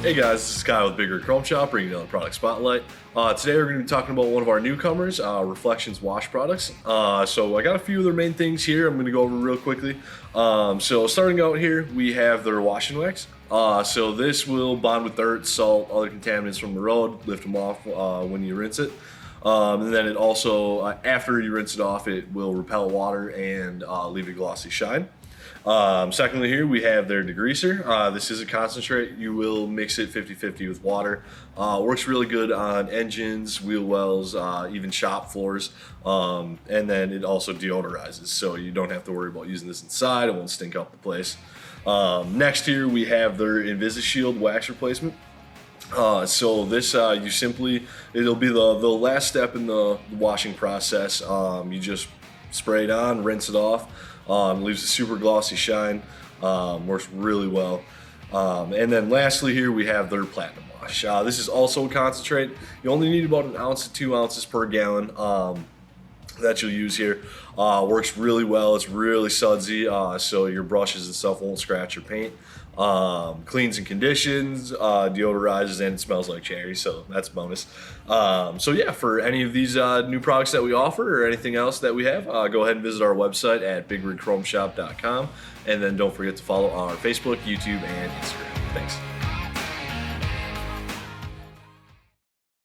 Hey guys, this is Kyle with Big Rig Chrome Shop, bringing you another product spotlight. Today we're going to be talking about one of our newcomers, Reflections wash products. So I got a few of their main things here. I'm going to go over real quickly. So starting out here, we have their washing wax. So this will bond with dirt, salt, other contaminants from the road, lift them off when you rinse it. And then it also, after you rinse it off, it will repel water and leave a glossy shine. Secondly here we have their Degreaser. This is a concentrate. You will mix it 50-50 with water. Works really good on engines, wheel wells, even shop floors. And then it also deodorizes, so you don't have to worry about using this inside. It won't stink up the place. Next here we have their InvisiShield wax replacement. So this, it'll be the last step in the washing process. You just spray it on, rinse it off. Leaves a super glossy shine. Works really well. And then lastly here we have their Platinum Wash. This is also a concentrate. You only need about 1 ounce to 2 ounces per gallon that you'll use here. Works really well. It's really sudsy, so your brushes and stuff won't scratch your paint. Cleans and conditions, deodorizes, and it smells like cherry, so that's a bonus. So yeah, for any of these new products that we offer or anything else that we have, go ahead and visit our website at bigrigchromeshop.com, and then don't forget to follow our Facebook, YouTube, and Instagram. Thanks.